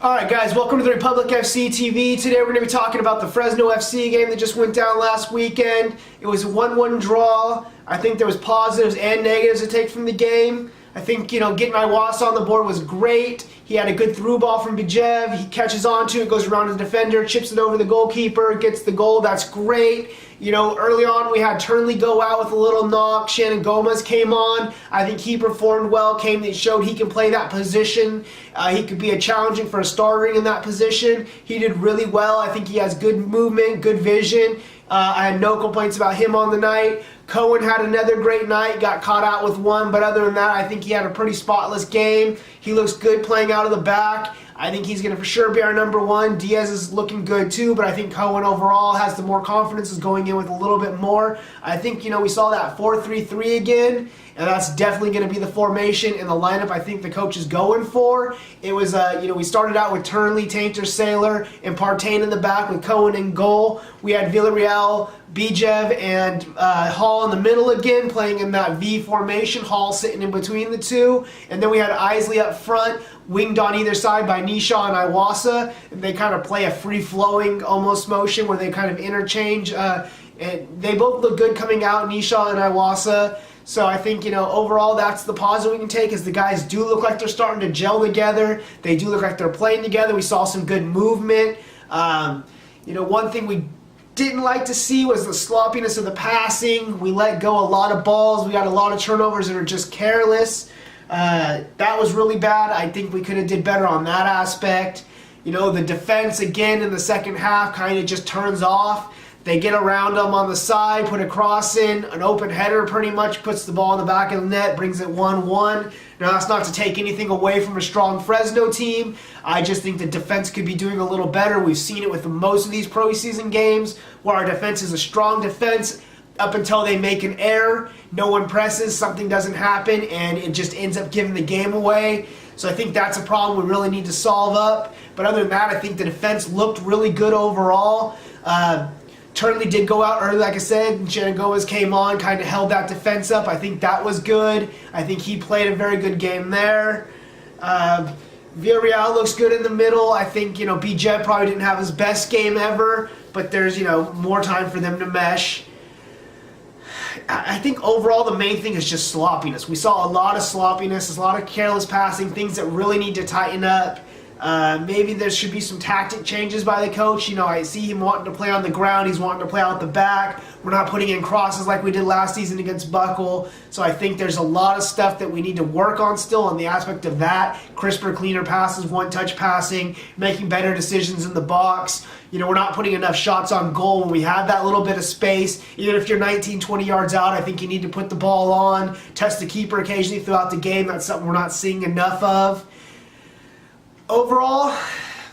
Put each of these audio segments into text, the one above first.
Alright guys, welcome to the RepublicFCTV. Today we're going to be talking about the Fresno FC game that just went down last weekend. It was a 1-1 draw. I think there was positives and negatives to take from the game. I think, getting Iwasa on the board was great. He had a good through ball from Bijev. He catches onto it, goes around the defender, chips it over the goalkeeper, gets the goal. That's great. Early on we had Turnley go out with a little knock. Shannon Gomez came on. I think he performed well, showed he can play that position. He could be challenging for a starter in that position. He did really well. I think he has good movement, good vision. I had no complaints about him on the night. Cohen had another great night, got caught out with one, but other than that, I think he had a pretty spotless game. He looks good playing out of the back. I think he's going to for sure be our number one. Diaz is looking good too, but I think Cohen overall has the more confidence, is going in with a little bit more. I think, we saw that 4-3-3 again, and that's definitely going to be the formation and the lineup I think the coach is going for. It was, we started out with Turnley, Tainter, Saylor, and Partain in the back with Cohen in goal. We had Villarreal, Bijev, and Hall in the middle again, playing in that V formation. Hall sitting in between the two. And then we had Isley up front, winged on either side by Nisha and Iwasa. And they kind of play a free-flowing almost motion where they kind of interchange. And they both look good coming out, Nisha and Iwasa. So I think, overall that's the positive we can take, is the guys do look like they're starting to gel together. They do look like they're playing together. We saw some good movement. One thing we didn't like to see was the sloppiness of the passing. We let go a lot of balls. We got a lot of turnovers that are just careless. That was really bad. I think we could have did better on that aspect. The defense again in the second half kind of just turns off. They get around them on the side, put a cross in, an open header pretty much puts the ball in the back of the net, brings it 1-1. Now that's not to take anything away from a strong Fresno team. I just think the defense could be doing a little better. We've seen it with most of these preseason games where our defense is a strong defense up until they make an error. No one presses, something doesn't happen, and it just ends up giving the game away. So I think that's a problem we really need to solve up. But other than that, I think the defense looked really good overall. Turnley did go out early, like I said. Shannon Gomez came on, kind of held that defense up. I think that was good. I think he played a very good game there. Villarreal looks good in the middle. I think, Bijev probably didn't have his best game ever, but there's, more time for them to mesh. I think overall the main thing is just sloppiness. We saw a lot of sloppiness, a lot of careless passing, things that really need to tighten up. Maybe there should be some tactic changes by the coach. I see him wanting to play on the ground. He's wanting to play out the back. We're not putting in crosses like we did last season against Buckle. So I think there's a lot of stuff that we need to work on still on the aspect of that. Crisper, cleaner passes, one-touch passing, making better decisions in the box. We're not putting enough shots on goal when we have that little bit of space. Even if you're 19, 20 yards out, I think you need to put the ball on, test the keeper occasionally throughout the game. That's something we're not seeing enough of. Overall,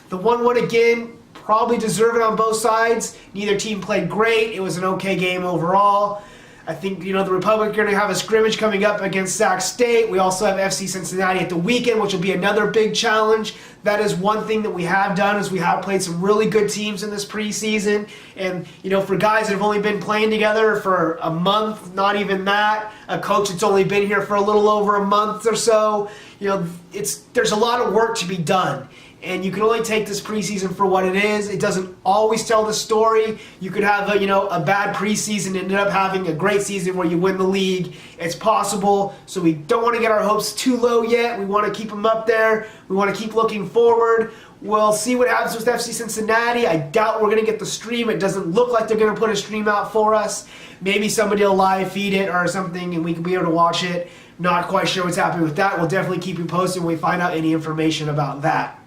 the 1-1 again, probably deserved it on both sides. Neither team played great. It was an okay game overall. I think, the Republic are going to have a scrimmage coming up against Sac State. We also have FC Cincinnati at the weekend, which will be another big challenge. That is one thing that we have done, is we have played some really good teams in this preseason. And, for guys that have only been playing together for a month, not even that, a coach that's only been here for a little over a month or so, there's a lot of work to be done. And you can only take this preseason for what it is. It doesn't always tell the story. You could have a bad preseason and end up having a great season where you win the league. It's possible. So we don't want to get our hopes too low yet. We want to keep them up there. We want to keep looking forward. We'll see what happens with FC Cincinnati. I doubt we're going to get the stream. It doesn't look like they're going to put a stream out for us. Maybe somebody will live feed it or something and we can be able to watch it. Not quite sure what's happening with that. We'll definitely keep you posted when we find out any information about that.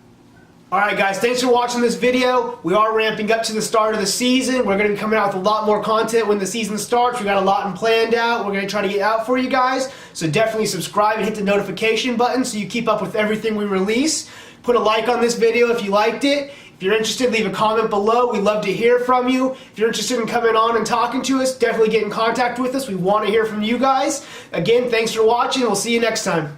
Alright guys, thanks for watching this video. We are ramping up to the start of the season. We're going to be coming out with a lot more content when the season starts. We got a lot planned out. We're going to try to get out for you guys. So definitely subscribe and hit the notification button so you keep up with everything we release. Put a like on this video if you liked it. If you're interested, leave a comment below. We'd love to hear from you. If you're interested in coming on and talking to us, definitely get in contact with us. We want to hear from you guys. Again, thanks for watching. We'll see you next time.